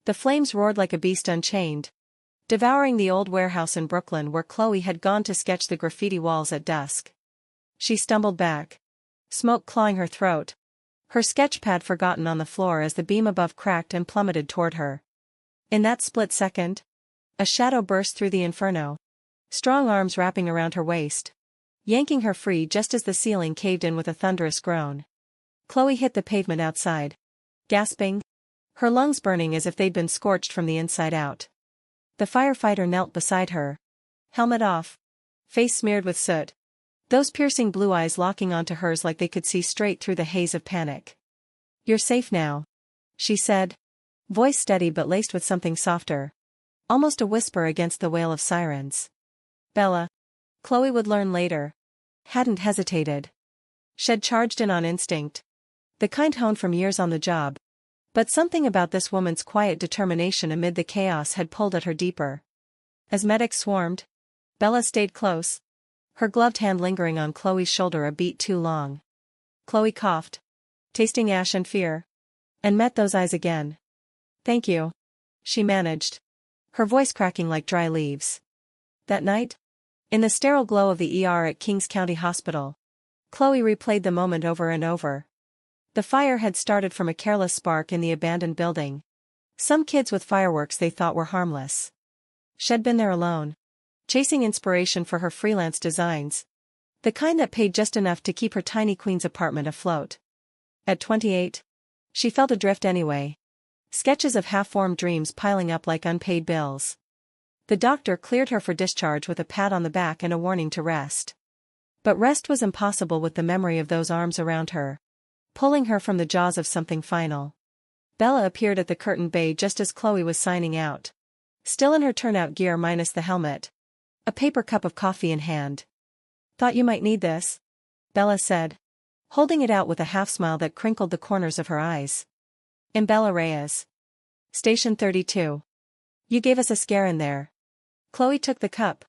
The flames roared like a beast unchained, devouring the old warehouse in Brooklyn where Chloe had gone to sketch the graffiti walls at dusk. She stumbled back, smoke clawing her throat, her sketch pad forgotten on the floor as the beam above cracked and plummeted toward her. In that split second, a shadow burst through the inferno, strong arms wrapping around her waist, yanking her free just as the ceiling caved in with a thunderous groan. Chloe hit the pavement outside, gasping, her lungs burning as if they'd been scorched from the inside out. The firefighter knelt beside her, helmet off, face smeared with soot, those piercing blue eyes locking onto hers like they could see straight through the haze of panic. "You're safe now," she said, voice steady but laced with something softer, almost a whisper against the wail of sirens. Bella, Chloe would learn later, hadn't hesitated. She'd charged in on instinct, the kind honed from years on the job. But something about this woman's quiet determination amid the chaos had pulled at her deeper. As medics swarmed, Bella stayed close, her gloved hand lingering on Chloe's shoulder a beat too long. Chloe coughed, tasting ash and fear, and met those eyes again. "Thank you," she managed, her voice cracking like dry leaves. That night, in the sterile glow of the ER at Kings County Hospital, Chloe replayed the moment over and over. The fire had started from a careless spark in the abandoned building. Some kids with fireworks they thought were harmless. She'd been there alone, chasing inspiration for her freelance designs, the kind that paid just enough to keep her tiny Queens apartment afloat. At 28, she felt adrift anyway, sketches of half-formed dreams piling up like unpaid bills. The doctor cleared her for discharge with a pat on the back and a warning to rest. But rest was impossible with the memory of those arms around her, pulling her from the jaws of something final. Bella appeared at the curtained bay just as Chloe was signing out, still in her turnout gear minus the helmet, a paper cup of coffee in hand. "Thought you might need this," Bella said, holding it out with a half-smile that crinkled the corners of her eyes. "In Bella Reyes. Station 32. You gave us a scare in there." Chloe took the cup,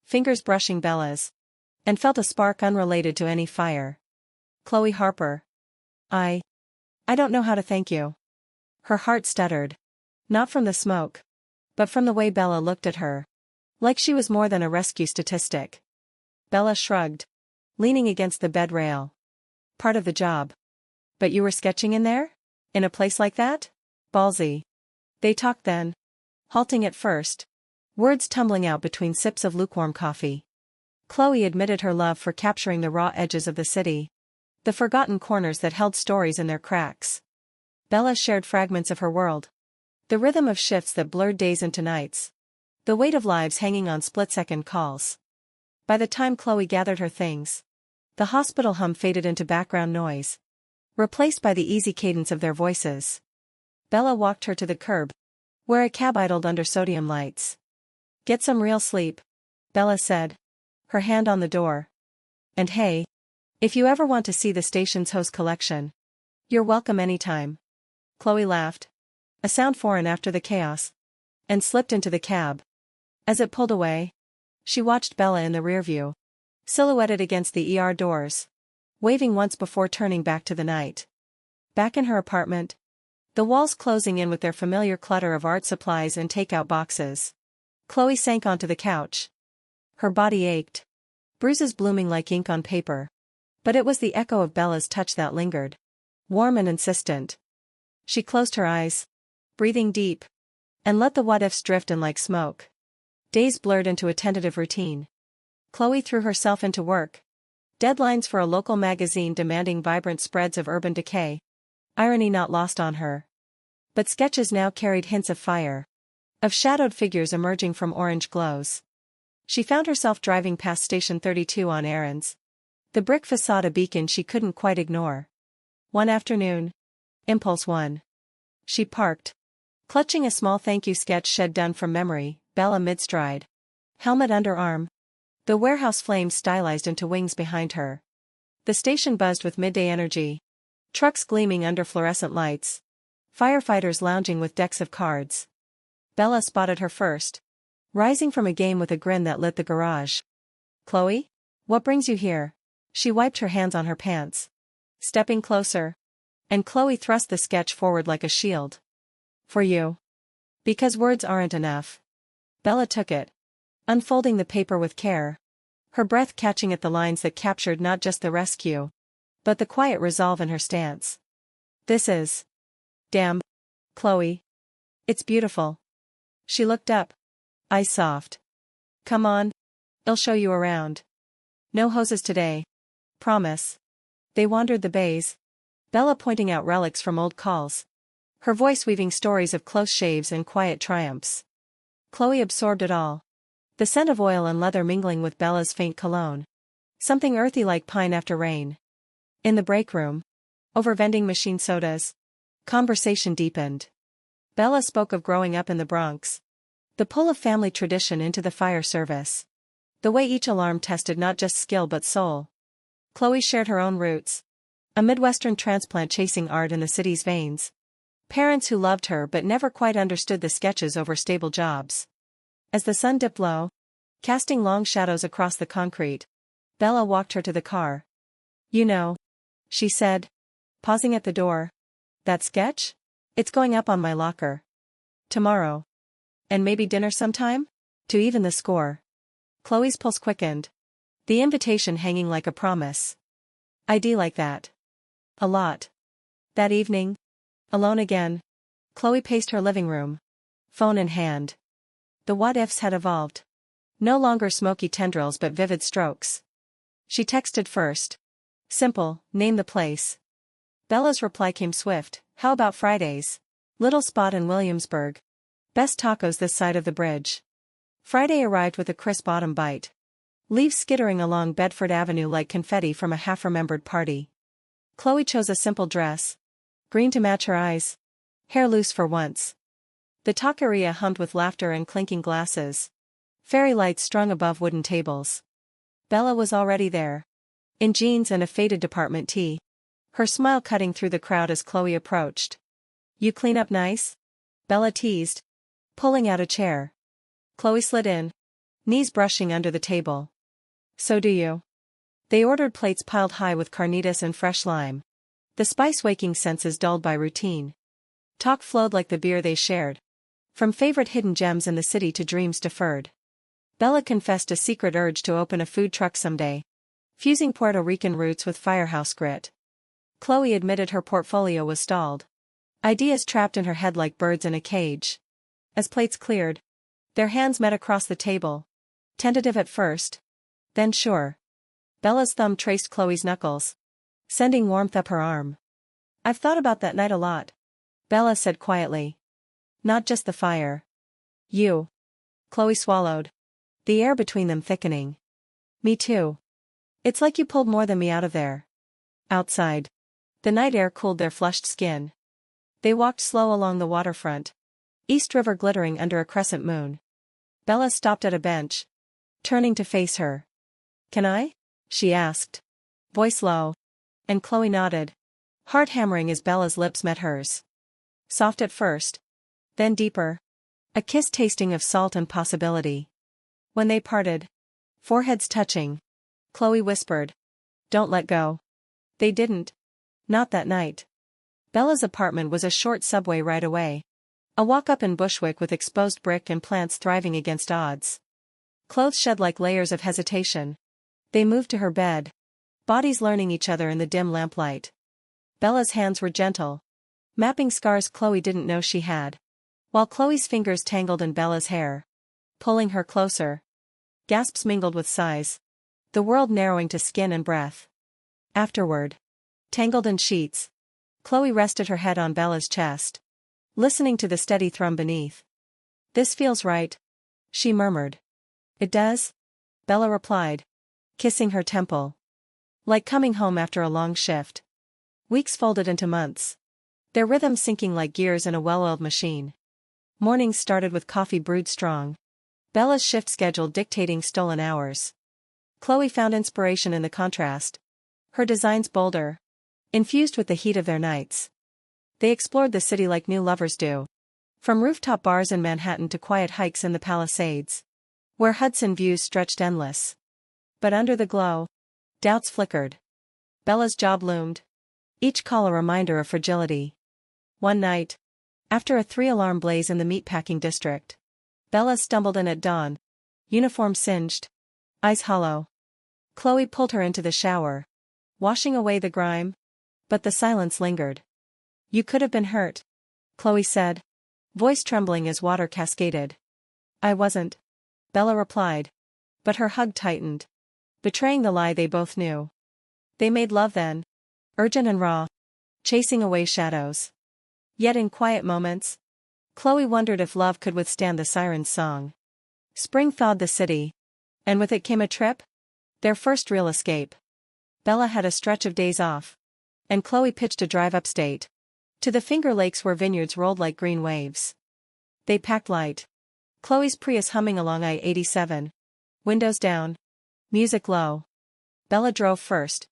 fingers brushing Bella's, and felt a spark unrelated to any fire. "Chloe Harper. I don't know how to thank you." Her heart stuttered. Not from the smoke, but from the way Bella looked at her. Like she was more than a rescue statistic. Bella shrugged, leaning against the bed rail. "Part of the job." "But you were sketching in there? In a place like that?" "Ballsy." They talked then, halting at first, words tumbling out between sips of lukewarm coffee. Chloe admitted her love for capturing the raw edges of the city, the forgotten corners that held stories in their cracks. Bella shared fragments of her world, the rhythm of shifts that blurred days into nights, the weight of lives hanging on split-second calls. By the time Chloe gathered her things, the hospital hum faded into background noise, replaced by the easy cadence of their voices. Bella walked her to the curb, where a cab idled under sodium lights. "Get some real sleep," Bella said, her hand on the door. "And hey, if you ever want to see the station's host collection, you're welcome anytime." Chloe laughed, a sound foreign after the chaos, and slipped into the cab. As it pulled away, she watched Bella in the rearview, silhouetted against the ER doors, waving once before turning back to the night. Back in her apartment, the walls closing in with their familiar clutter of art supplies and takeout boxes, Chloe sank onto the couch. Her body ached, bruises blooming like ink on paper. But it was the echo of Bella's touch that lingered, warm and insistent. She closed her eyes, breathing deep, and let the what-ifs drift in like smoke. Days blurred into a tentative routine. Chloe threw herself into work. Deadlines for a local magazine demanding vibrant spreads of urban decay. Irony not lost on her. But sketches now carried hints of fire, of shadowed figures emerging from orange glows. She found herself driving past Station 32 on errands, the brick facade a beacon she couldn't quite ignore. One afternoon, impulse won. She parked, clutching a small thank you sketch shed done from memory, Bella mid-stride, helmet under arm, the warehouse flames stylized into wings behind her. The station buzzed with midday energy, trucks gleaming under fluorescent lights, firefighters lounging with decks of cards. Bella spotted her first, rising from a game with a grin that lit the garage. "Chloe? What brings you here?" She wiped her hands on her pants, stepping closer, and Chloe thrust the sketch forward like a shield. "For you." Because words aren't enough. Bella took it, unfolding the paper with care, her breath catching at the lines that captured not just the rescue, but the quiet resolve in her stance. This is. Damn. Chloe. It's beautiful. She looked up, eyes soft. Come on. I'll show you around. No hoses today. Promise. They wandered the bays, Bella pointing out relics from old calls, her voice weaving stories of close shaves and quiet triumphs. Chloe absorbed it all. The scent of oil and leather mingling with Bella's faint cologne. Something earthy like pine after rain. In the break room, over vending machine sodas, conversation deepened. Bella spoke of growing up in the Bronx, the pull of family tradition into the fire service, the way each alarm tested not just skill but soul. Chloe shared her own roots, a Midwestern transplant chasing art in the city's veins. Parents who loved her but never quite understood the sketches over stable jobs. As the sun dipped low, casting long shadows across the concrete, Bella walked her to the car. You know, she said, pausing at the door. That sketch? It's going up on my locker. Tomorrow. And maybe dinner sometime? To even the score. Chloe's pulse quickened. The invitation hanging like a promise. I'd like that. A lot. That evening, alone again, Chloe paced her living room, phone in hand. The what-ifs had evolved. No longer smoky tendrils but vivid strokes. She texted first. Simple, name the place. Bella's reply came swift. How about Fridays? Little spot in Williamsburg. Best tacos this side of the bridge. Friday arrived with a crisp autumn bite. Leaves skittering along Bedford Avenue like confetti from a half-remembered party. Chloe chose a simple dress. Green to match her eyes. Hair loose for once. The taqueria hummed with laughter and clinking glasses. Fairy lights strung above wooden tables. Bella was already there. In jeans and a faded department tee. Her smile cutting through the crowd as Chloe approached. You clean up nice? Bella teased, pulling out a chair. Chloe slid in, knees brushing under the table. So do you. They ordered plates piled high with carnitas and fresh lime. The spice waking senses dulled by routine. Talk flowed like the beer they shared. From favorite hidden gems in the city to dreams deferred. Bella confessed a secret urge to open a food truck someday, fusing Puerto Rican roots with firehouse grit. Chloe admitted her portfolio was stalled. Ideas trapped in her head like birds in a cage. As plates cleared, their hands met across the table. Tentative at first, then sure. Bella's thumb traced Chloe's knuckles, sending warmth up her arm. I've thought about that night a lot, Bella said quietly. Not just the fire. You. Chloe swallowed, the air between them thickening. Me too. It's like you pulled more than me out of there. Outside, the night air cooled their flushed skin. They walked slow along the waterfront, East River glittering under a crescent moon. Bella stopped at a bench, turning to face her. Can I? She asked, voice low. And Chloe nodded, heart hammering as Bella's lips met hers. Soft at first, then deeper. A kiss tasting of salt and possibility. When they parted, foreheads touching, Chloe whispered, don't let go. They didn't. Not that night. Bella's apartment was a short subway ride away. A walk up in Bushwick with exposed brick and plants thriving against odds. Clothes shed like layers of hesitation. They moved to her bed, bodies learning each other in the dim lamplight. Bella's hands were gentle, mapping scars Chloe didn't know she had, while Chloe's fingers tangled in Bella's hair, pulling her closer. Gasps mingled with sighs, the world narrowing to skin and breath. Afterward, tangled in sheets, Chloe rested her head on Bella's chest, listening to the steady thrum beneath. This feels right, she murmured. It does? Bella replied, kissing her temple. Like coming home after a long shift. Weeks folded into months, their rhythm syncing like gears in a well-oiled machine. Mornings started with coffee brewed strong, Bella's shift schedule dictating stolen hours. Chloe found inspiration in the contrast, her designs bolder, infused with the heat of their nights. They explored the city like new lovers do. From rooftop bars in Manhattan to quiet hikes in the Palisades, where Hudson views stretched endless. But under the glow, doubts flickered. Bella's job loomed, each call a reminder of fragility. One night, After a 3-alarm blaze in the meatpacking district, Bella stumbled in at dawn. Uniform singed. Eyes hollow. Chloe pulled her into the shower, washing away the grime. But the silence lingered. "You could have been hurt," Chloe said, voice trembling as water cascaded. "I wasn't," Bella replied. But her hug tightened, betraying the lie they both knew. They made love then. Urgent and raw. Chasing away shadows. Yet in quiet moments, Chloe wondered if love could withstand the siren's song. Spring thawed the city. And with it came a trip? Their first real escape. Bella had a stretch of days off. And Chloe pitched a drive upstate. To the Finger Lakes where vineyards rolled like green waves. They packed light. Chloe's Prius humming along I-87. Windows down. Music low. Bella drove first.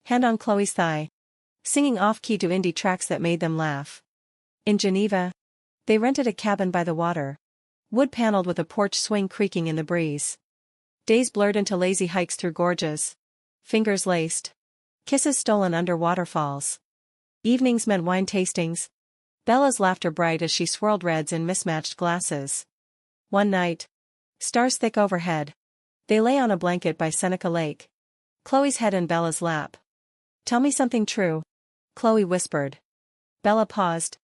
Hand on Chloe's thigh. Singing off-key to indie tracks that made them laugh. In Geneva, they rented a cabin by the water. Wood-paneled with a porch swing creaking in the breeze. Days blurred into lazy hikes through gorges. Fingers laced. Kisses stolen under waterfalls. Evenings meant wine tastings. Bella's laughter bright as she swirled reds in mismatched glasses. One night, stars thick overhead, they lay on a blanket by Seneca Lake. Chloe's head in Bella's lap. "Tell me something true," Chloe whispered. Bella paused,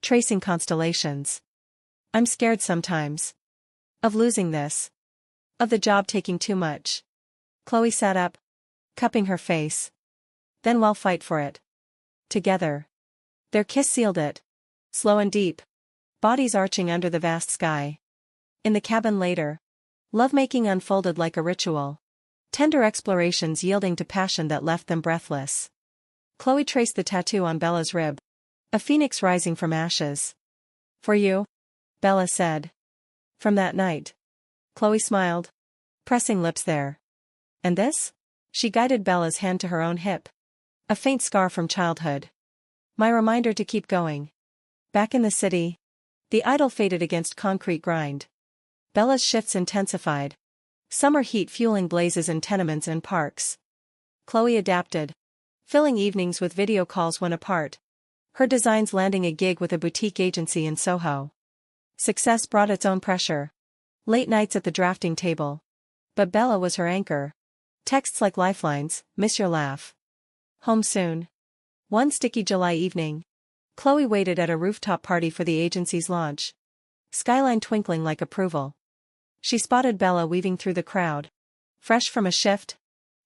tracing constellations. "I'm scared sometimes. Of losing this. Of the job taking too much." Chloe sat up, cupping her face. "Then we'll fight for it. Together." Their kiss sealed it. Slow and deep. Bodies arching under the vast sky. In the cabin later, lovemaking unfolded like a ritual. Tender explorations yielding to passion that left them breathless. Chloe traced the tattoo on Bella's rib. A phoenix rising from ashes. "For you," Bella said. From that night. Chloe smiled, pressing lips there. "And this?" She guided Bella's hand to her own hip. "A faint scar from childhood. My reminder to keep going." Back in the city, the idol faded against concrete grind. Bella's shifts intensified. Summer heat fueling blazes in tenements and parks. Chloe adapted, filling evenings with video calls when apart. Her designs landing a gig with a boutique agency in Soho. Success brought its own pressure. Late nights at the drafting table. But Bella was her anchor. Texts like lifelines, "Miss your laugh. Home soon." One sticky July evening, Chloe waited at a rooftop party for the agency's launch. Skyline twinkling like approval. She spotted Bella weaving through the crowd. Fresh from a shift.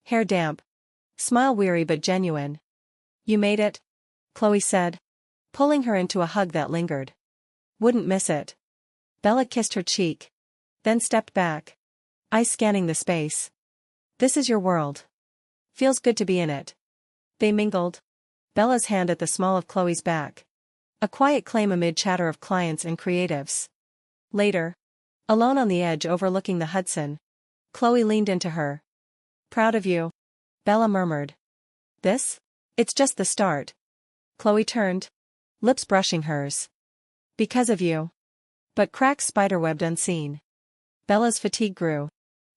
Hair damp. Smile weary but genuine. "You made it," Chloe said, pulling her into a hug that lingered. "Wouldn't miss it." Bella kissed her cheek. Then stepped back. Eyes scanning the space. "This is your world. Feels good to be in it." They mingled. Bella's hand at the small of Chloe's back. A quiet claim amid chatter of clients and creatives. Later, alone on the edge overlooking the Hudson, Chloe leaned into her. "Proud of you," Bella murmured. "This? It's just the start." Chloe turned, lips brushing hers. "Because of you." But cracks spiderwebbed unseen. Bella's fatigue grew.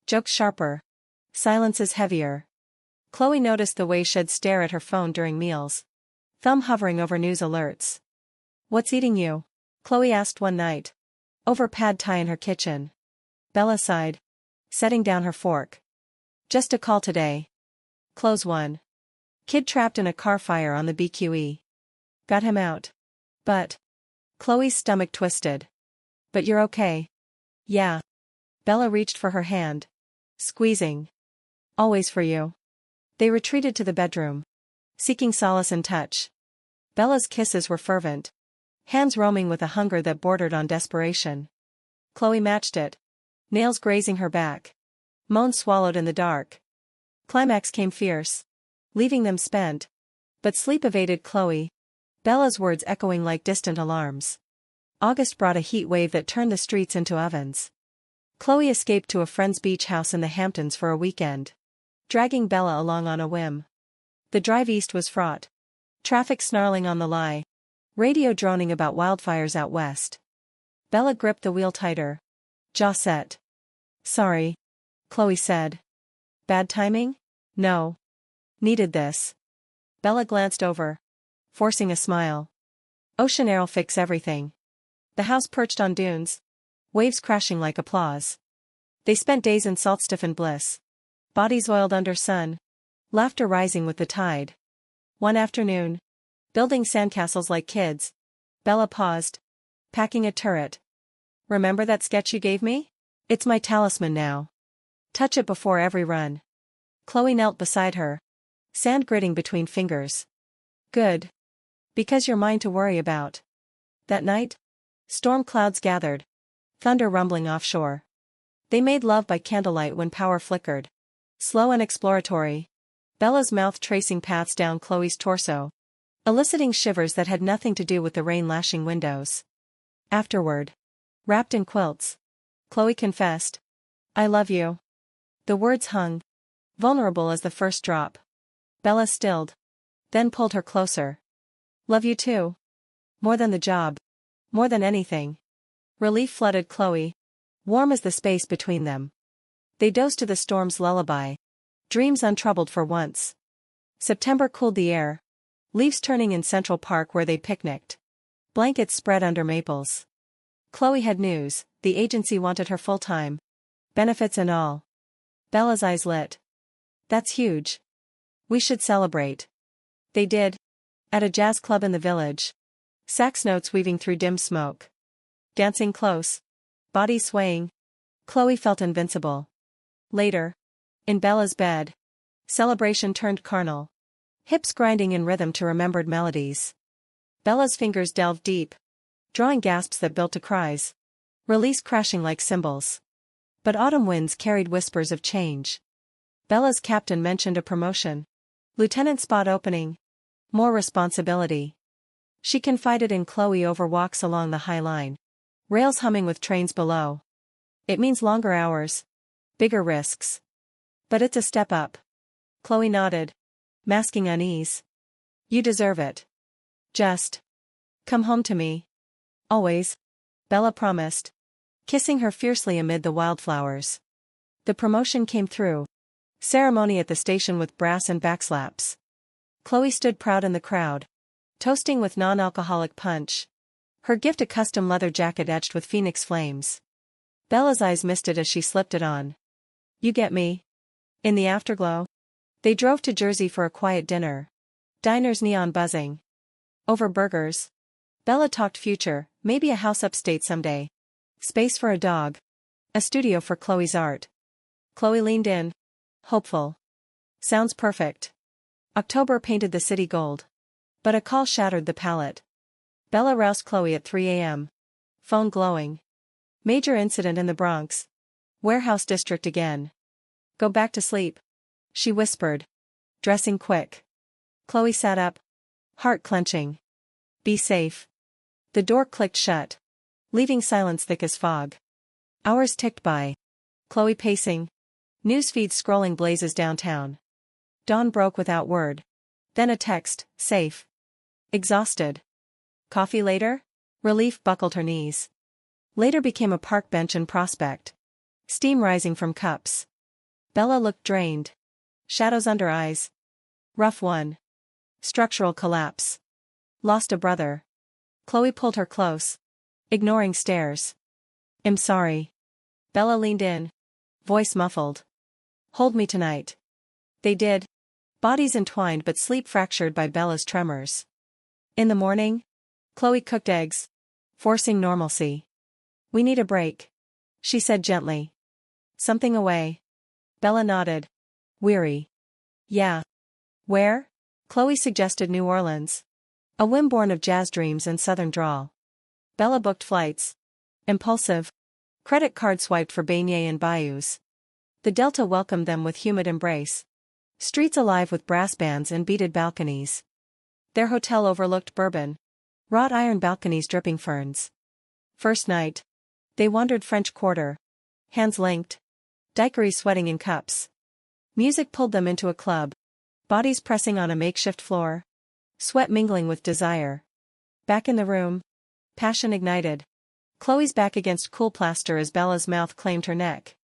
Jokes sharper. Silences heavier. Chloe noticed the way she'd stare at her phone during meals. Thumb hovering over news alerts. "What's eating you?" Chloe asked one night. Over pad thai in her kitchen. Bella sighed, setting down her fork. "Just a call today. Close one. Kid trapped in a car fire on the BQE. Got him out. But..." Chloe's stomach twisted. "But you're okay." "Yeah." Bella reached for her hand. Squeezing. "Always for you." They retreated to the bedroom, seeking solace in touch. Bella's kisses were fervent. Hands roaming with a hunger that bordered on desperation. Chloe matched it. Nails grazing her back. Moans swallowed in the dark. Climax came fierce, leaving them spent. But sleep evaded Chloe. Bella's words echoing like distant alarms. August brought a heat wave that turned the streets into ovens. Chloe escaped to a friend's beach house in the Hamptons for a weekend, dragging Bella along on a whim. The drive east was fraught. Traffic snarling on the lie. Radio droning about wildfires out west. Bella gripped the wheel tighter. Jaw set. "Sorry," Chloe said. "Bad timing?" "No. Needed this." Bella glanced over, forcing a smile. "Ocean Air'll fix everything." The house perched on dunes. Waves crashing like applause. They spent days in salt-stiffened bliss. Bodies oiled under sun. Laughter rising with the tide. One afternoon. Building sandcastles like kids. Bella paused. Packing a turret. Remember that sketch you gave me? It's my talisman now. Touch it before every run. Chloe knelt beside her. Sand gritting between fingers. Good. Because you're mine to worry about. That night? Storm clouds gathered. Thunder rumbling offshore. They made love by candlelight when power flickered. Slow and exploratory. Bella's mouth tracing paths down Chloe's torso. Eliciting shivers that had nothing to do with the rain lashing windows. Afterward. Wrapped in quilts. Chloe confessed. I love you. The words hung. Vulnerable as the first drop. Bella stilled. Then pulled her closer. Love you too. More than the job. More than anything. Relief flooded Chloe. Warm as the space between them. They dozed to the storm's lullaby. Dreams untroubled for once. September cooled the air. Leaves turning in Central Park where they picnicked. Blankets spread under maples. Chloe had news, the agency wanted her full-time. Benefits and all. Bella's eyes lit. That's huge. We should celebrate. They did. At a jazz club in the village. Sax notes weaving through dim smoke. Dancing close. Bodies swaying. Chloe felt invincible. Later. In Bella's bed. Celebration turned carnal. Hips grinding in rhythm to remembered melodies. Bella's fingers delved deep. Drawing gasps that built to cries. Release crashing like cymbals. But autumn winds carried whispers of change. Bella's captain mentioned a promotion. Lieutenant spot opening. More responsibility. She confided in Chloe over walks along the High Line. Rails humming with trains below. It means longer hours. Bigger risks. But it's a step up. Chloe nodded. Masking unease. You deserve it. Just. Come home to me. Always. Bella promised. Kissing her fiercely amid the wildflowers. The promotion came through. Ceremony at the station with brass and backslaps. Chloe stood proud in the crowd. Toasting with non-alcoholic punch. Her gift a custom leather jacket etched with phoenix flames. Bella's eyes misted as she slipped it on. You get me. In the afterglow. They drove to Jersey for a quiet dinner. Diners neon buzzing. Over burgers. Bella talked future, maybe a house upstate someday. Space for a dog. A studio for Chloe's art. Chloe leaned in. Hopeful. Sounds perfect. October painted the city gold. But a call shattered the palette. Bella roused Chloe at 3 a.m. Phone glowing. Major incident in the Bronx. Warehouse district again. Go back to sleep. She whispered. Dressing quick. Chloe sat up. Heart clenching. Be safe. The door clicked shut. Leaving silence thick as fog. Hours ticked by. Chloe pacing. Newsfeed scrolling blazes downtown. Dawn broke without word. Then a text, safe. Exhausted. Coffee later? Relief buckled her knees. Later became a park bench in Prospect. Steam rising from cups. Bella looked drained. Shadows under eyes. Rough one. Structural collapse. Lost a brother. Chloe pulled her close. Ignoring stares. I'm sorry. Bella leaned in. Voice muffled. Hold me tonight. They did. Bodies entwined but sleep fractured by Bella's tremors. In the morning? Chloe cooked eggs. Forcing normalcy. We need a break. She said gently. Something away. Bella nodded. Weary. Yeah. Where? Chloe suggested New Orleans. A whim born of jazz dreams and southern drawl. Bella booked flights. Impulsive. Credit card swiped for beignets and bayous. The Delta welcomed them with humid embrace. Streets alive with brass bands and beaded balconies. Their hotel overlooked Bourbon. Wrought iron balconies dripping ferns. First night. They wandered French Quarter. Hands linked. Daiquiris sweating in cups. Music pulled them into a club. Bodies pressing on a makeshift floor. Sweat mingling with desire. Back in the room. Passion ignited. Chloe's back against cool plaster as Bella's mouth claimed her neck.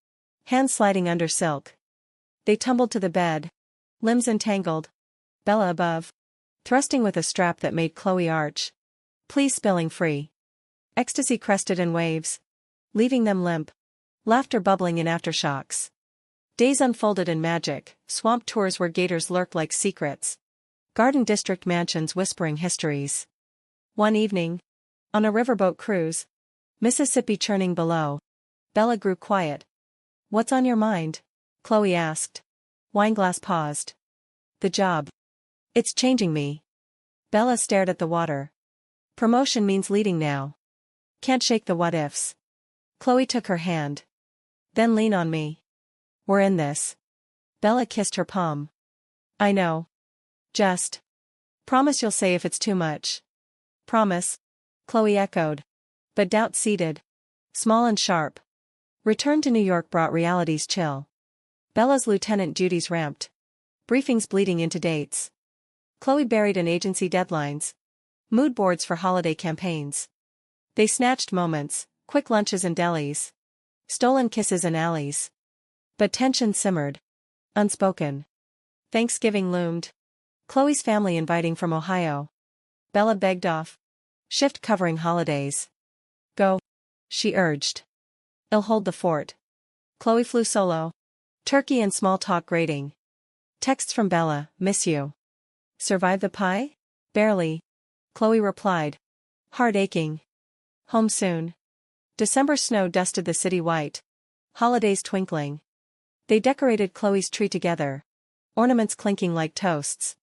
Hands sliding under silk. They tumbled to the bed. Limbs entangled. Bella above. Thrusting with a strap that made Chloe arch. Please spilling free. Ecstasy crested in waves, leaving them limp. Laughter bubbling in aftershocks. Days unfolded in magic, swamp tours where gators lurk like secrets. Garden district mansions whispering histories. One evening, on a riverboat cruise, Mississippi churning below, Bella grew quiet. "What's on your mind?" Chloe asked. Wineglass paused. "The job. It's changing me." Bella stared at the water. "Promotion means leading now. Can't shake the what-ifs." Chloe took her hand. "Then lean on me. We're in this." Bella kissed her palm. "I know. Just promise you'll say if it's too much." "Promise," Chloe echoed. But doubt seeded. Small and sharp. Return to New York brought reality's chill. Bella's lieutenant duties ramped. Briefings bleeding into dates. Chloe buried in agency deadlines. Mood boards for holiday campaigns. They snatched moments, quick lunches in delis. Stolen kisses in alleys. But tension simmered. Unspoken. Thanksgiving loomed. Chloe's family inviting from Ohio. Bella begged off. Shift covering holidays. "Go," she urged. "I'll hold the fort." Chloe flew solo. Turkey and small talk grating. Texts from Bella, "Miss you." "Survive the pie?" "Barely." Chloe replied. "Heart aching. Home soon." December snow dusted the city white. Holidays twinkling. They decorated Chloe's tree together. Ornaments clinking like toasts.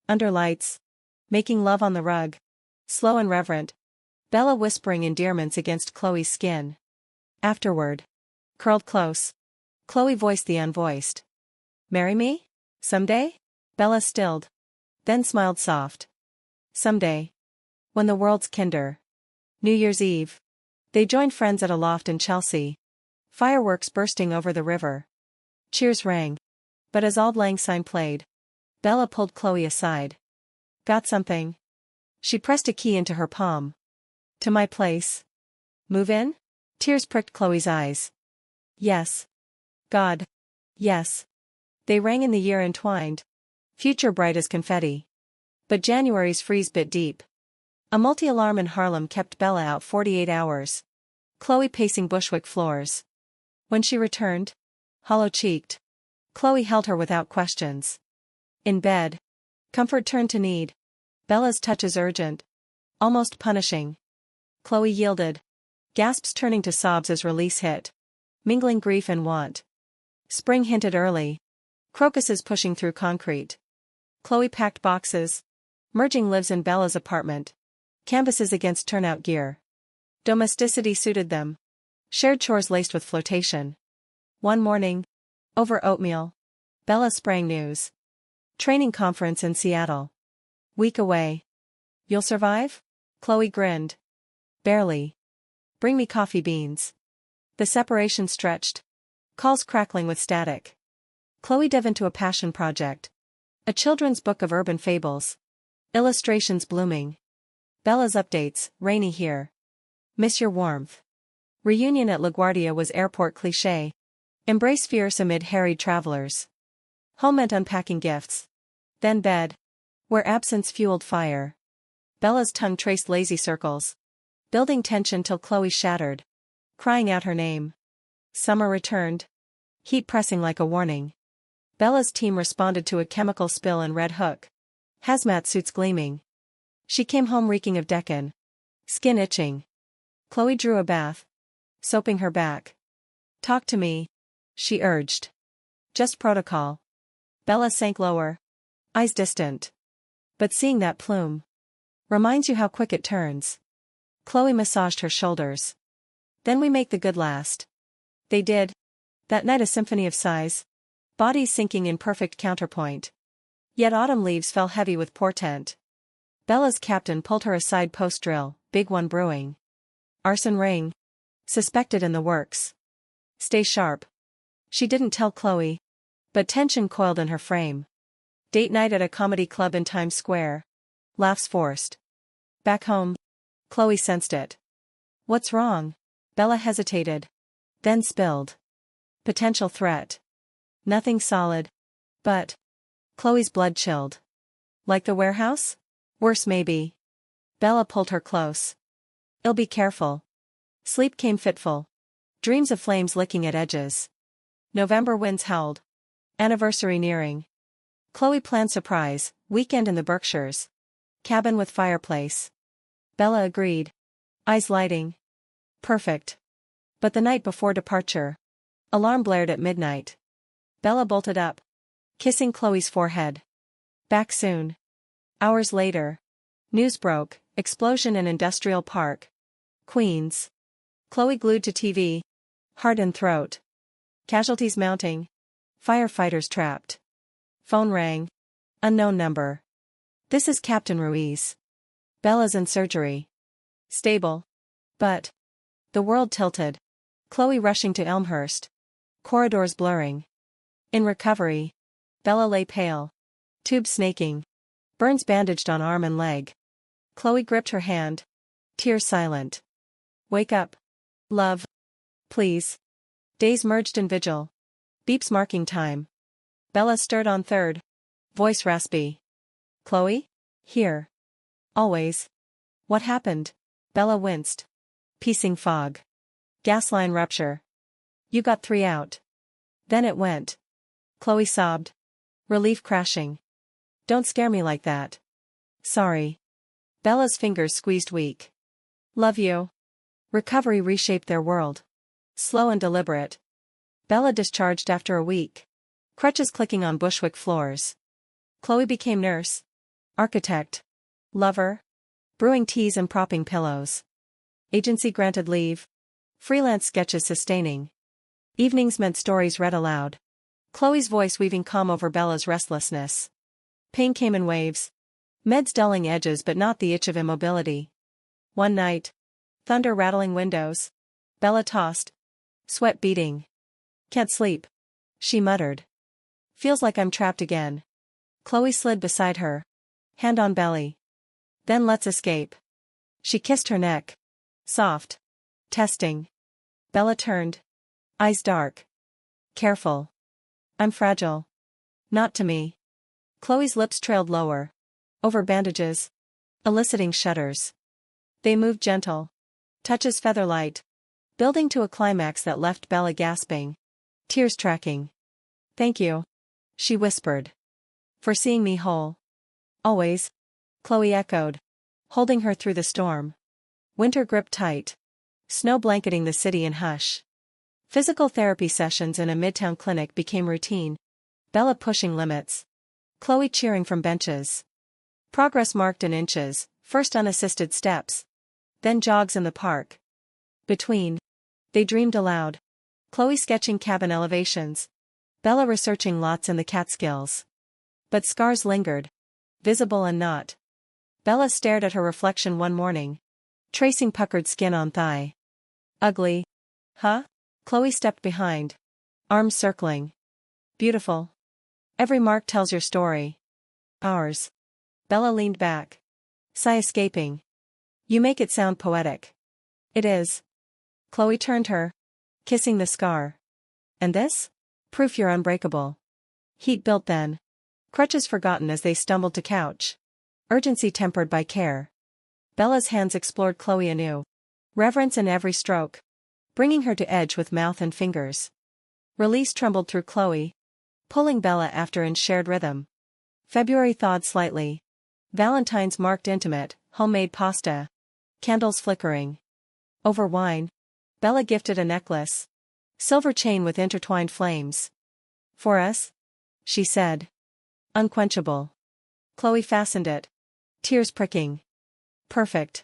Under lights. Making love on the rug. Slow and reverent. Bella whispering endearments against Chloe's skin. Afterward. Curled close. Chloe voiced the unvoiced. "Marry me? Someday?" Bella stilled. Then smiled soft. "Someday. When the world's kinder." New Year's Eve. They joined friends at a loft in Chelsea. Fireworks bursting over the river. Cheers rang. But as Auld Lang Syne played, Bella pulled Chloe aside. "Got something?" She pressed a key into her palm. "To my place. Move in?" Tears pricked Chloe's eyes. "Yes. God. Yes." They rang in the year entwined. Future bright as confetti. But January's freeze bit deep. A multi-alarm in Harlem kept Bella out 48 hours. Chloe pacing Bushwick floors. When she returned, hollow-cheeked, Chloe held her without questions. In bed. Comfort turned to need. Bella's touches urgent. Almost punishing. Chloe yielded. Gasps turning to sobs as release hit. Mingling grief and want. Spring hinted early. Crocuses pushing through concrete. Chloe packed boxes. Merging lives in Bella's apartment. Canvases against turnout gear. Domesticity suited them. Shared chores laced with flirtation. One morning. Over oatmeal. Bella sprang news. Training conference in Seattle. Week away. "You'll survive?" Chloe grinned. "Barely. Bring me coffee beans." The separation stretched. Calls crackling with static. Chloe dove into a passion project. A children's book of urban fables. Illustrations blooming. Bella's updates, "Rainy here. Miss your warmth." Reunion at LaGuardia was airport cliché. Embrace fierce amid harried travelers. Home meant unpacking gifts. Then bed. Where absence fueled fire. Bella's tongue traced lazy circles. Building tension till Chloe shattered. Crying out her name. Summer returned. Heat pressing like a warning. Bella's team responded to a chemical spill in Red Hook. Hazmat suits gleaming. She came home reeking of Deccan. Skin itching. Chloe drew a bath. Soaping her back. "Talk to me," she urged. "Just protocol." Bella sank lower. Eyes distant. "But seeing that plume reminds you how quick it turns." Chloe massaged her shoulders. "Then we make the good last." They did. That night a symphony of sighs. Bodies sinking in perfect counterpoint. Yet autumn leaves fell heavy with portent. Bella's captain pulled her aside post-drill, "Big one brewing. Arson ring. Suspected in the works. Stay sharp." She didn't tell Chloe. But tension coiled in her frame. Date night at a comedy club in Times Square. Laughs forced. Back home. Chloe sensed it. "What's wrong?" Bella hesitated. Then spilled. Potential threat. Nothing solid. But. Chloe's blood chilled. "Like the warehouse? Worse maybe." Bella pulled her close. I'll be careful. Sleep came fitful. Dreams of flames licking at edges. November winds howled. Anniversary nearing. Chloe planned surprise, weekend in the Berkshires. Cabin with fireplace. Bella agreed. Eyes lighting. Perfect. But the night before departure. Alarm blared at midnight. Bella bolted up. Kissing Chloe's forehead. Back soon. Hours later. News broke, explosion in industrial park. Queens. Chloe glued to TV. Heart and throat. Casualties mounting. Firefighters trapped. Phone rang. Unknown number. This is Captain Ruiz. Bella's in surgery. Stable. But. The world tilted. Chloe rushing to Elmhurst. Corridors blurring. In recovery. Bella lay pale. Tube snaking. Burns bandaged on arm and leg. Chloe gripped her hand. Tears silent. Wake up. Love. Please. Days merged in vigil. Beeps marking time. Bella stirred on third. Voice raspy. Chloe? Here. Always. What happened? Bella winced. Piecing fog. Gas line rupture. You got 3 out. Then it went. Chloe sobbed. Relief crashing. Don't scare me like that. Sorry. Bella's fingers squeezed weak. Love you. Recovery reshaped their world. Slow and deliberate. Bella discharged after a week. Crutches clicking on Bushwick floors. Chloe became nurse. Architect. Lover. Brewing teas and propping pillows. Agency granted leave. Freelance sketches sustaining. Evenings meant stories read aloud. Chloe's voice weaving calm over Bella's restlessness. Pain came in waves. Meds dulling edges but not the itch of immobility. One night. Thunder rattling windows. Bella tossed. Sweat beading. Can't sleep. She muttered. Feels like I'm trapped again. Chloe slid beside her. Hand on belly. Then let's escape. She kissed her neck. Soft. Testing. Bella turned. Eyes dark. Careful. I'm fragile. Not to me. Chloe's lips trailed lower. Over bandages. Eliciting shudders. They moved gentle. Touches featherlight. Building to a climax that left Bella gasping. Tears tracking. Thank you. She whispered. For seeing me whole. Always. Chloe echoed. Holding her through the storm. Winter gripped tight. Snow blanketing the city in hush. Physical therapy sessions in a midtown clinic became routine. Bella pushing limits. Chloe cheering from benches. Progress marked in inches, first unassisted steps. Then jogs in the park. Between. They dreamed aloud. Chloe sketching cabin elevations. Bella researching lots in the Catskills. But scars lingered. Visible and not. Bella stared at her reflection one morning. Tracing puckered skin on thigh. Ugly. Huh? Chloe stepped behind. Arms circling. Beautiful. Every mark tells your story. Ours. Bella leaned back. Sigh escaping. You make it sound poetic. It is. Chloe turned her. Kissing the scar. And this? Proof you're unbreakable. Heat built then. Crutches forgotten as they stumbled to couch. Urgency tempered by care. Bella's hands explored Chloe anew. Reverence in every stroke. Bringing her to edge with mouth and fingers. Release trembled through Chloe. Pulling Bella after in shared rhythm. February thawed slightly. Valentine's marked intimate, homemade pasta. Candles flickering. Over wine. Bella gifted a necklace. Silver chain with intertwined flames. For us? She said. Unquenchable. Chloe fastened it. Tears pricking. Perfect.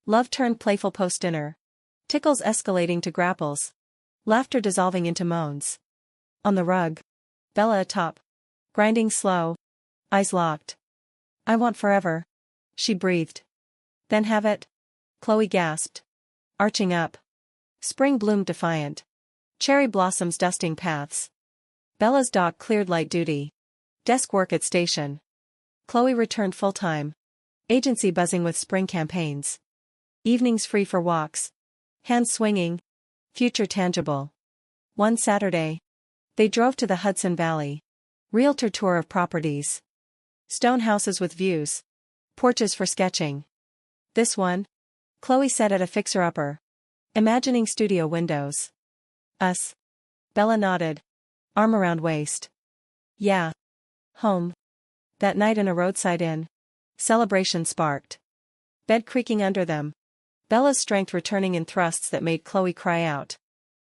Love turned playful post-dinner. Tickles escalating to grapples. Laughter dissolving into moans. On the rug. Bella atop. Grinding slow. Eyes locked. I want forever. She breathed. Then have it? Chloe gasped. Arching up. Spring bloomed defiant. Cherry blossoms dusting paths. Bella's dock cleared light duty. Desk work at station. Chloe returned full-time. Agency buzzing with spring campaigns. Evenings free for walks. Hands swinging. Future tangible. One Saturday. They drove to the Hudson Valley. Realtor tour of properties. Stone houses with views. Porches for sketching. This one? Chloe said at a fixer-upper. Imagining studio windows. Us. Bella nodded. Arm around waist. Yeah. Home. That night in a roadside inn. Celebration sparked. Bed creaking under them. Bella's strength returning in thrusts that made Chloe cry out.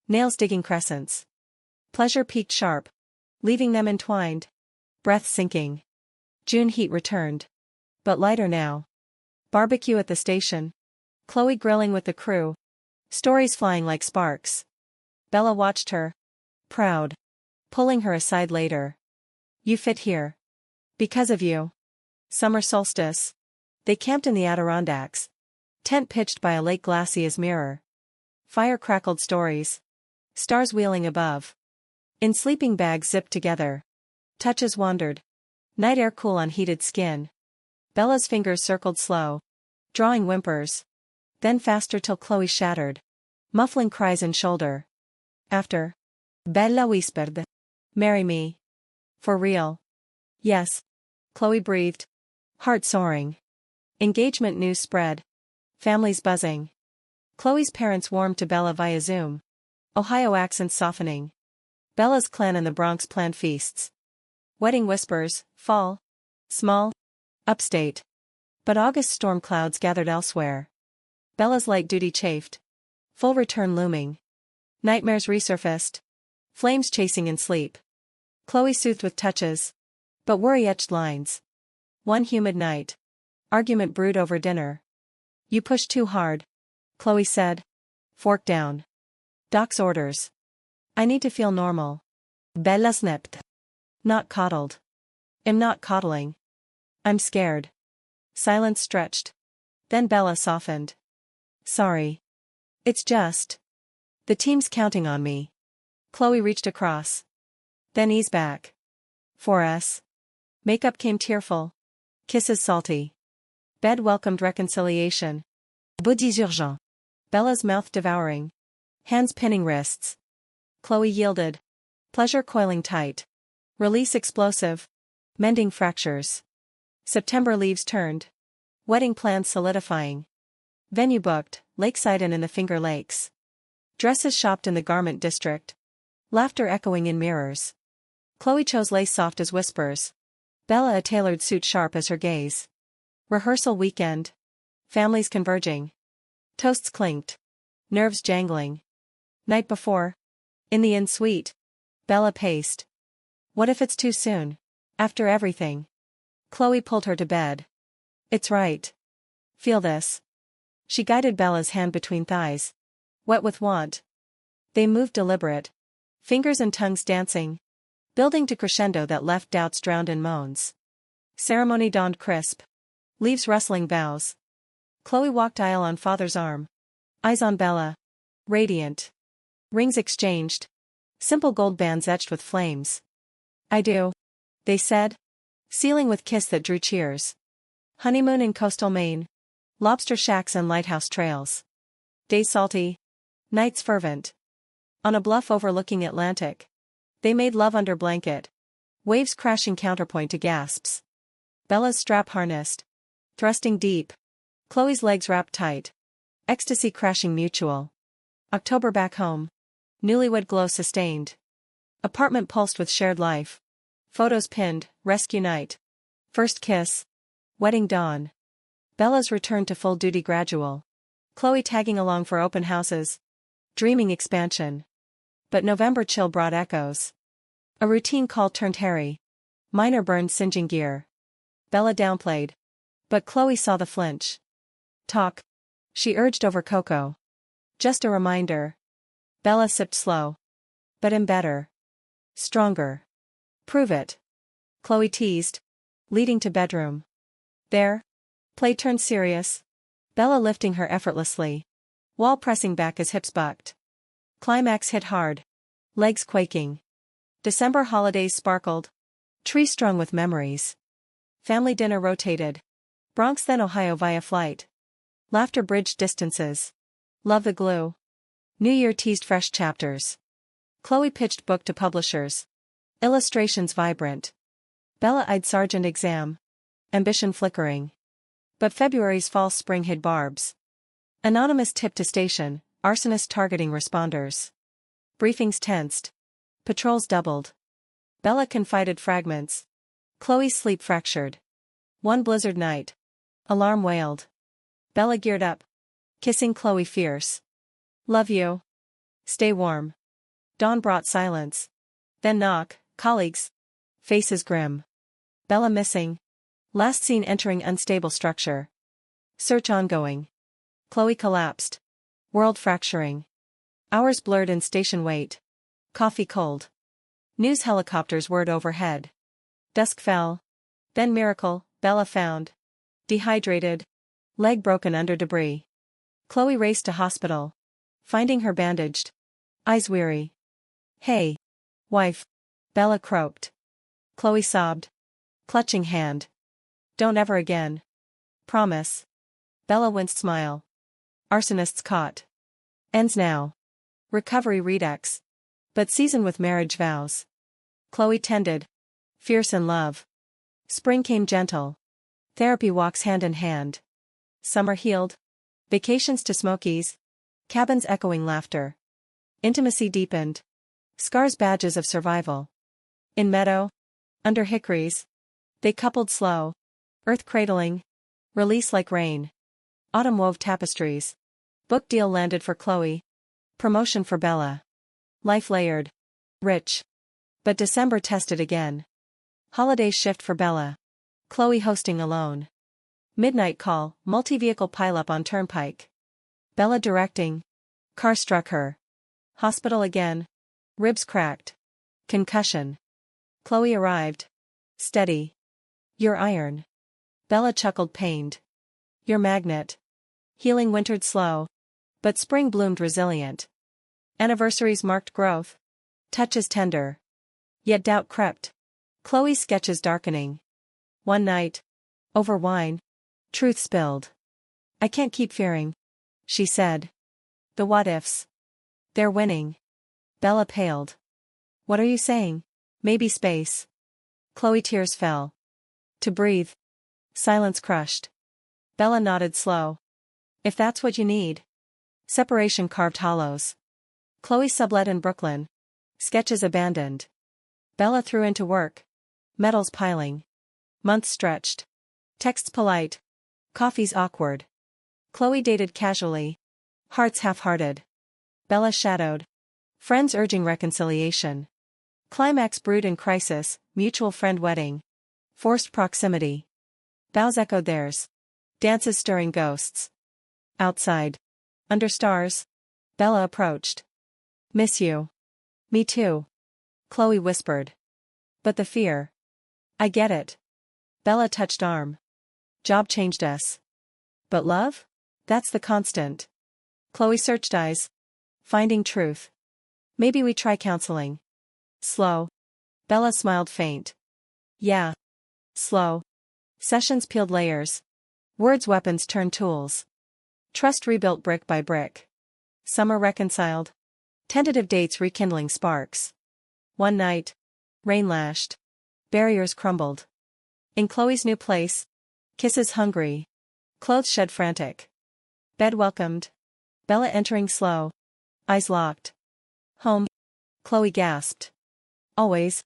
Nails digging crescents. Pleasure peaked sharp. Leaving them entwined. Breath sinking. June heat returned. But lighter now. Barbecue at the station. Chloe grilling with the crew. Stories flying like sparks. Bella watched her. Proud. Pulling her aside later. You fit here. Because of you. Summer solstice. They camped in the Adirondacks. Tent pitched by a lake glassy as mirror. Fire crackled stories. Stars wheeling above. In sleeping bags zipped together. Touches wandered. Night air cool on heated skin. Bella's fingers circled slow. Drawing whimpers. Then faster till Chloe shattered. Muffling cries in shoulder. After. Bella whispered. Marry me. For real. Yes. Chloe breathed. Heart soaring. Engagement news spread. Families buzzing. Chloe's parents warmed to Bella via Zoom. Ohio accents softening. Bella's clan in the Bronx planned feasts. Wedding whispers, fall. Small. Upstate. But August storm clouds gathered elsewhere. Bella's light duty chafed. Full return looming. Nightmares resurfaced. Flames chasing in sleep. Chloe soothed with touches. But worry etched lines. One humid night. Argument brewed over dinner. You pushed too hard. Chloe said. Fork down. Doc's orders. I need to feel normal. Bella snipped. Not coddled. Am not coddling. I'm scared. Silence stretched. Then Bella softened. Sorry. It's just. The team's counting on me. Chloe reached across. Then ease back. For us. Makeup came tearful. Kisses salty. Bed welcomed reconciliation. Boudies urgent. Bella's mouth devouring. Hands pinning wrists. Chloe yielded. Pleasure coiling tight. Release explosive. Mending fractures. September leaves turned. Wedding plans solidifying. Venue booked, lakeside and in the Finger Lakes. Dresses shopped in the garment district. Laughter echoing in mirrors. Chloe chose lace soft as whispers. Bella a tailored suit sharp as her gaze. Rehearsal weekend. Families converging. Toasts clinked. Nerves jangling. Night before. In the inn suite. Bella paced. What if it's too soon? After everything. Chloe pulled her to bed. It's right. Feel this. She guided Bella's hand between thighs. Wet with want. They moved deliberate. Fingers and tongues dancing. Building to crescendo that left doubts drowned in moans. Ceremony dawned crisp. Leaves rustling boughs. Chloe walked aisle on father's arm. Eyes on Bella. Radiant. Rings exchanged. Simple gold bands etched with flames. I do. They said. Sealing with kiss that drew cheers. Honeymoon in coastal Maine. Lobster shacks and lighthouse trails. Days salty. Nights fervent. On a bluff overlooking Atlantic. They made love under blanket. Waves crashing counterpoint to gasps. Bella's strap harnessed. Thrusting deep. Chloe's legs wrapped tight. Ecstasy crashing mutual. October back home. Newlywed glow sustained. Apartment pulsed with shared life. Photos pinned, rescue night. First kiss. Wedding dawn. Bella's return to full duty gradual. Chloe tagging along for open houses. Dreaming expansion. But November chill brought echoes. A routine call turned hairy. Minor burned singeing gear. Bella downplayed. But Chloe saw the flinch. Talk. She urged over cocoa. Just a reminder. Bella sipped slow. But I'm better. Stronger. Prove it. Chloe teased. Leading to bedroom. There. Play turned serious. Bella lifting her effortlessly. Wall pressing back as hips bucked. Climax hit hard. Legs quaking. December holidays sparkled. Tree strung with memories. Family dinner rotated. Bronx then Ohio via flight. Laughter bridged distances. Love the glue. New Year teased fresh chapters. Chloe pitched book to publishers. Illustrations vibrant. Bella eyed Sargent exam. Ambition flickering. But February's false spring hid barbs. Anonymous tip to station, arsonist targeting responders. Briefings tensed. Patrols doubled. Bella confided fragments. Chloe's sleep fractured. One blizzard night. Alarm wailed. Bella geared up. Kissing Chloe fierce. Love you. Stay warm. Dawn brought silence. Then knock, colleagues. Faces grim. Bella missing. Last seen entering unstable structure. Search ongoing. Chloe collapsed. World fracturing. Hours blurred in station wait. Coffee cold. News helicopters whirred overhead. Dusk fell. Then miracle, Bella found. Dehydrated. Leg broken under debris. Chloe raced to hospital. Finding her bandaged. Eyes weary. Hey. Wife. Bella croaked. Chloe sobbed. Clutching hand. Don't ever again. Promise. Bella winced smile. Arsonists caught. Ends now. Recovery redux. But season with marriage vows. Chloe tended. Fierce in love. Spring came gentle. Therapy walks hand in hand. Summer healed. Vacations to Smokies. Cabins echoing laughter. Intimacy deepened. Scars badges of survival. In meadow. Under hickories. They coupled slow. Earth cradling. Release like rain. Autumn wove tapestries. Book deal landed for Chloe. Promotion for Bella. Life layered. Rich. But December tested again. Holidays shift for Bella. Chloe hosting alone. Midnight call, multi-vehicle pileup on turnpike. Bella directing. Car struck her. Hospital again. Ribs cracked. Concussion. Chloe arrived. Steady. Your iron. Bella chuckled pained. Your magnet. Healing wintered slow. But spring bloomed resilient. Anniversaries marked growth. Touches tender. Yet doubt crept. Chloe's sketches darkening. One night. Over wine. Truth spilled. I can't keep fearing. She said. The what-ifs. They're winning. Bella paled. What are you saying? Maybe space. Chloe tears fell. To breathe. Silence crushed. Bella nodded slow. If that's what you need. Separation carved hollows. Chloe sublet in Brooklyn. Sketches abandoned. Bella threw into work. Metals piling. Months stretched. Texts polite. Coffees awkward. Chloe dated casually. Hearts half-hearted. Bella shadowed. Friends urging reconciliation. Climax brewed in crisis, mutual friend wedding. Forced proximity. Vows echoed theirs. Dances stirring ghosts. Outside. Under stars. Bella approached. Miss you. Me too. Chloe whispered. But the fear. I get it. Bella touched arm. Job changed us. But love? That's the constant. Chloe searched eyes. Finding truth. Maybe we try counseling. Slow. Bella smiled faint. Yeah. Slow. Sessions peeled layers. Words weapons turned tools. Trust rebuilt brick by brick. Summer reconciled. Tentative dates rekindling sparks. One night. Rain lashed. Barriers crumbled. In Chloe's new place. Kisses hungry. Clothes shed frantic. Bed welcomed. Bella entering slow. Eyes locked. Home. Chloe gasped. Always.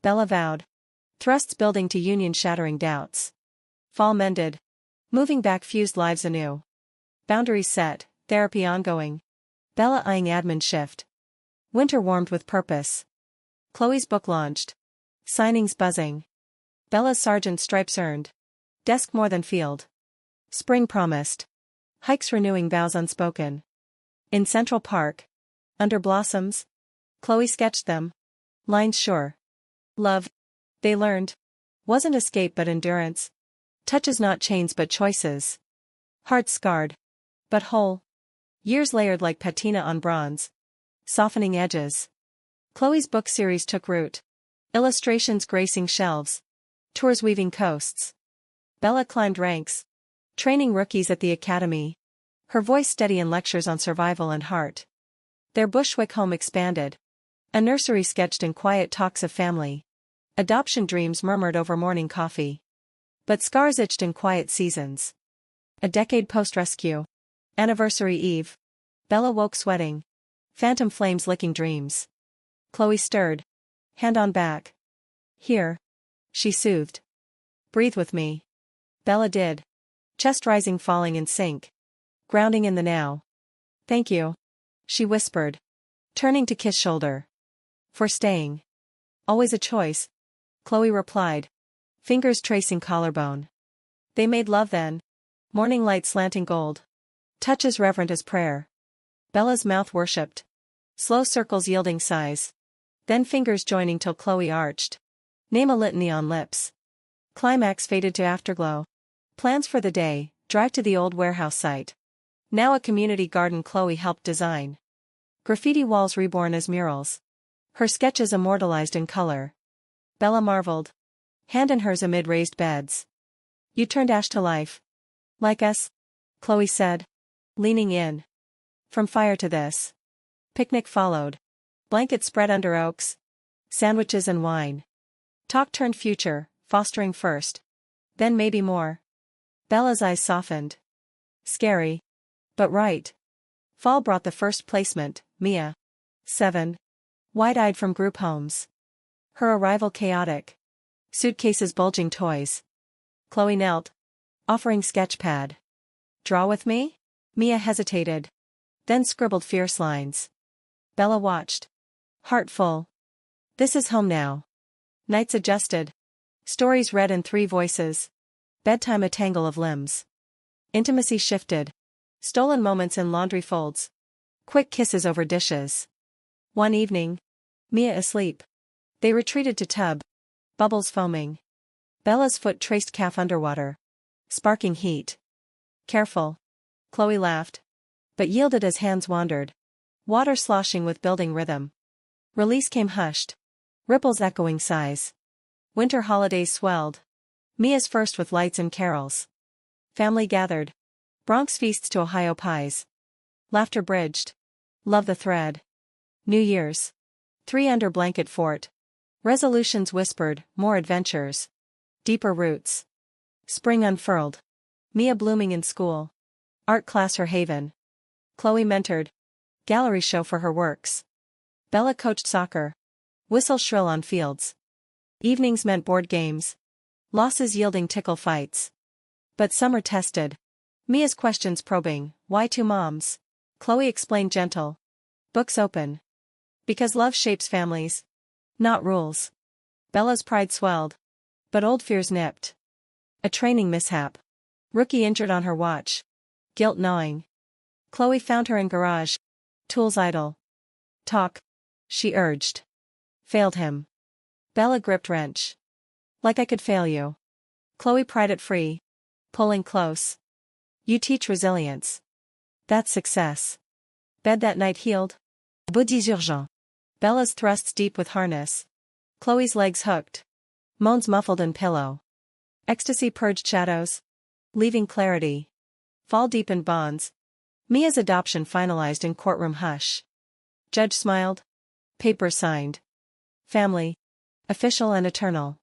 Bella vowed. Thrusts building to union shattering doubts. Fall mended. Moving back fused lives anew. Boundaries set, therapy ongoing. Bella eyeing admin shift. Winter warmed with purpose. Chloe's book launched. Signings buzzing. Bella's sergeant stripes earned. Desk more than field. Spring promised. Hikes renewing vows unspoken. In Central Park. Under blossoms. Chloe sketched them. Lines sure. Love. They learned. Wasn't escape but endurance. Touches not chains but choices. Heart scarred. But whole. Years layered like patina on bronze. Softening edges. Chloe's book series took root. Illustrations gracing shelves. Tours weaving coasts. Bella climbed ranks. Training rookies at the academy. Her voice steady in lectures on survival and heart. Their Bushwick home expanded. A nursery sketched in quiet talks of family. Adoption dreams murmured over morning coffee. But scars itched in quiet seasons. A decade post-rescue. Anniversary Eve. Bella woke sweating. Phantom flames licking dreams. Chloe stirred. Hand on back. Here. She soothed. Breathe with me. Bella did. Chest rising, falling in sync. Grounding in the now. Thank you. She whispered. Turning to kiss shoulder. For staying. Always a choice. Chloe replied. Fingers tracing collarbone. They made love then. Morning light slanting gold. Touch as reverent as prayer. Bella's mouth worshipped. Slow circles yielding sighs. Then fingers joining till Chloe arched. Name a litany on lips. Climax faded to afterglow. Plans for the day, drive to the old warehouse site. Now a community garden Chloe helped design. Graffiti walls reborn as murals. Her sketches immortalized in color. Bella marveled. Hand in hers amid raised beds. You turned ash to life. Like us? Chloe said. Leaning in. From fire to this. Picnic followed. Blankets spread under oaks. Sandwiches and wine. Talk turned future, fostering first. Then maybe more. Bella's eyes softened. Scary. But right. Fall brought the first placement, Mia. 7. Wide-eyed from group homes. Her arrival chaotic. Suitcases bulging toys. Chloe knelt. Offering sketchpad. Draw with me? Mia hesitated. Then scribbled fierce lines. Bella watched. Heart full. This is home now. Nights adjusted. Stories read in 3 voices. Bedtime a tangle of limbs. Intimacy shifted. Stolen moments in laundry folds. Quick kisses over dishes. One evening. Mia asleep. They retreated to tub. Bubbles foaming. Bella's foot traced calf underwater. Sparking heat. Careful. Chloe laughed. But yielded as hands wandered. Water sloshing with building rhythm. Release came hushed. Ripples echoing sighs. Winter holidays swelled. Mia's first with lights and carols. Family gathered. Bronx feasts to Ohio pies. Laughter bridged. Love the thread. New Year's. 3 under blanket fort. Resolutions whispered, more adventures. Deeper roots. Spring unfurled. Mia blooming in school. Art class her haven. Chloe mentored. Gallery show for her works. Bella coached soccer. Whistle shrill on fields. Evenings meant board games. Losses yielding tickle fights. But summer tested. Mia's questions probing, why 2 moms? Chloe explained gentle. Books open. Because love shapes families. Not rules. Bella's pride swelled. But old fears nipped. A training mishap. Rookie injured on her watch. Guilt gnawing. Chloe found her in garage. Tools idle. Talk. She urged. Failed him. Bella gripped wrench. Like I could fail you. Chloe pried it free. Pulling close. You teach resilience. That's success. Bed that night healed. Bouddhis urgent. Bella's thrusts deep with harness. Chloe's legs hooked. Moans muffled in pillow. Ecstasy purged shadows. Leaving clarity. Fall deepened bonds. Mia's adoption finalized in courtroom hush. Judge smiled. Paper signed. Family. Official and eternal.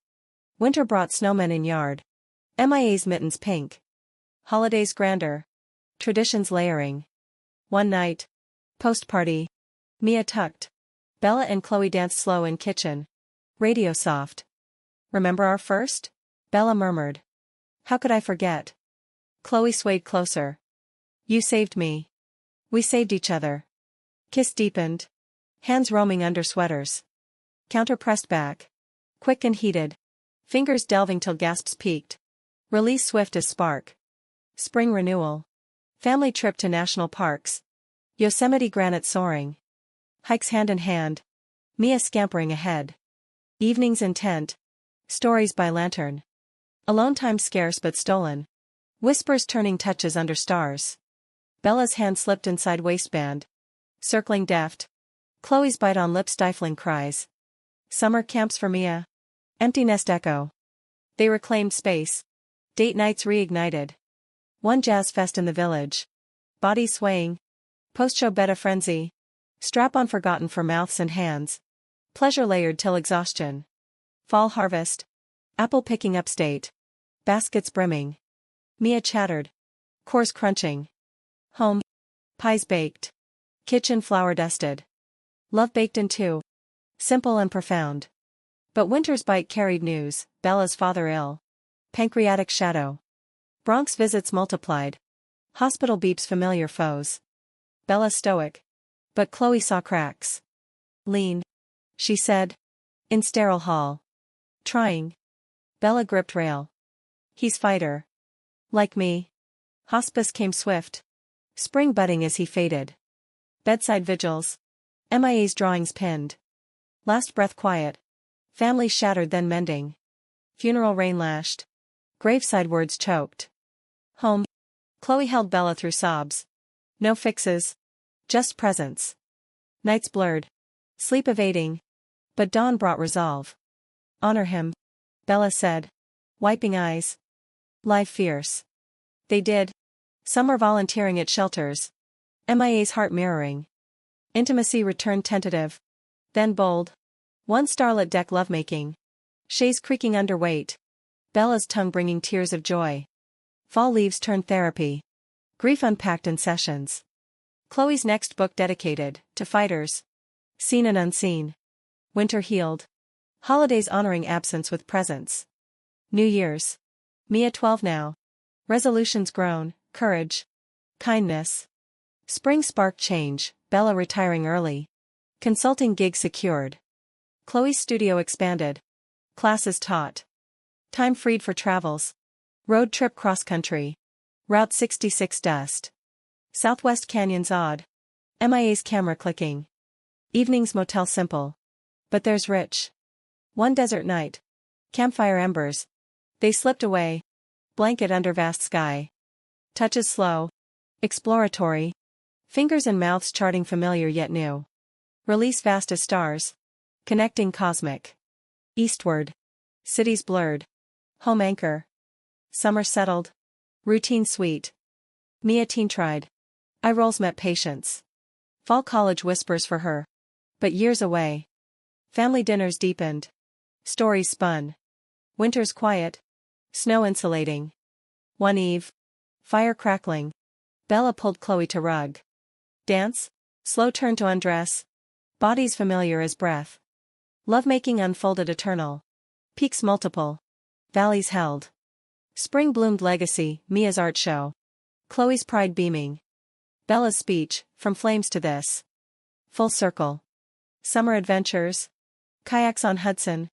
Winter brought snowmen in yard. MIA's mittens pink. Holidays grander. Traditions layering. One night. Post-party. Mia tucked. Bella and Chloe danced slow in kitchen. Radio soft. Remember our first? Bella murmured. How could I forget? Chloe swayed closer. You saved me. We saved each other. Kiss deepened. Hands roaming under sweaters. Counter pressed back. Quick and heated. Fingers delving till gasps peaked. Release swift as spark. Spring renewal. Family trip to national parks. Yosemite granite soaring. Hikes hand in hand. Mia scampering ahead. Evenings intent. Stories by lantern. Alone time scarce but stolen. Whispers turning touches under stars. Bella's hand slipped inside waistband. Circling deft. Chloe's bite on lip stifling cries. Summer camps for Mia. Empty nest echo. They reclaimed space. Date nights reignited. One jazz fest in the village. Bodies swaying. Post-show beta frenzy. Strap-on forgotten for mouths and hands. Pleasure layered till exhaustion. Fall harvest. Apple picking upstate. Baskets brimming. Mia chattered. Cores crunching. Home. Pies baked. Kitchen flour dusted. Love baked in two. Simple and profound. But winter's bite carried news, Bella's father ill. Pancreatic shadow. Bronx visits multiplied. Hospital beeps familiar foes. Bella stoic. But Chloe saw cracks. Lean. She said. In sterile hall. Trying. Bella gripped rail. He's fighter. Like me. Hospice came swift. Spring budding as he faded. Bedside vigils. MIA's drawings pinned. Last breath quiet. Family shattered then mending. Funeral rain lashed. Graveside words choked. Home. Chloe held Bella through sobs. No fixes. Just presence. Nights blurred. Sleep evading. But dawn brought resolve. Honor him. Bella said. Wiping eyes. Live fierce. They did. Some are volunteering at shelters. MIA's heart mirroring. Intimacy returned tentative. Then bold. One starlit deck lovemaking. Shays creaking under weight. Bella's tongue bringing tears of joy. Fall leaves turned therapy. Grief unpacked in sessions. Chloe's next book dedicated to fighters. Seen and unseen. Winter healed. Holidays honoring absence with presence. New Year's. Mia 12 now. Resolutions grown, courage. Kindness. Spring sparked change, Bella retiring early. Consulting gig secured. Chloe's studio expanded. Classes taught. Time freed for travels. Road trip cross country. Route 66 dust. Southwest Canyons odd. MIA's camera clicking. Evenings motel simple. But there's rich. One desert night. Campfire embers. They slipped away. Blanket under vast sky. Touches slow. Exploratory. Fingers and mouths charting familiar yet new. Release vast as stars. Connecting cosmic. Eastward. Cities blurred. Home anchor. Summer settled. Routine sweet. Mia teen tried. Eye rolls met patience. Fall college whispers for her. But years away. Family dinners deepened. Stories spun. Winter's quiet. Snow insulating. One eve. Fire crackling. Bella pulled Chloe to rug. Dance. Slow turn to undress. Bodies familiar as breath. Lovemaking unfolded eternal. Peaks multiple. Valleys held. Spring bloomed legacy, Mia's art show. Chloe's pride beaming. Bella's speech, from flames to this. Full circle. Summer adventures. Kayaks on Hudson.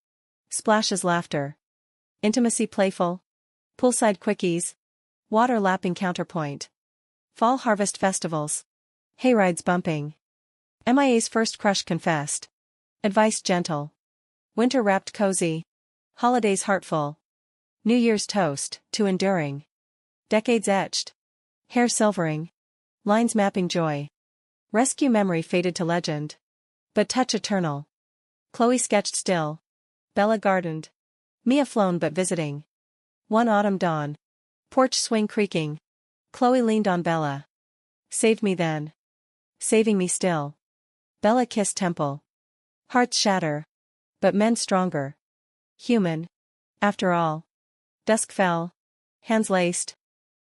Splashes laughter. Intimacy playful. Poolside quickies. Water lapping counterpoint. Fall harvest festivals. Hayrides bumping. MIA's first crush confessed. Advice gentle. Winter wrapped cozy. Holidays heartful. New Year's toast, to enduring. Decades etched. Hair silvering. Lines mapping joy. Rescue memory faded to legend. But touch eternal. Chloe sketched still. Bella gardened. Mia flown but visiting. One autumn dawn. Porch swing creaking. Chloe leaned on Bella. Saved me then. Saving me still. Bella kissed temple. Hearts shatter. But men stronger. Human. After all. Dusk fell. Hands laced.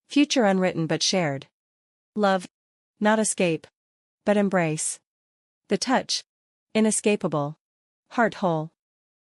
Future unwritten but shared. Love. Not escape. But embrace. The touch. Inescapable. Heart whole.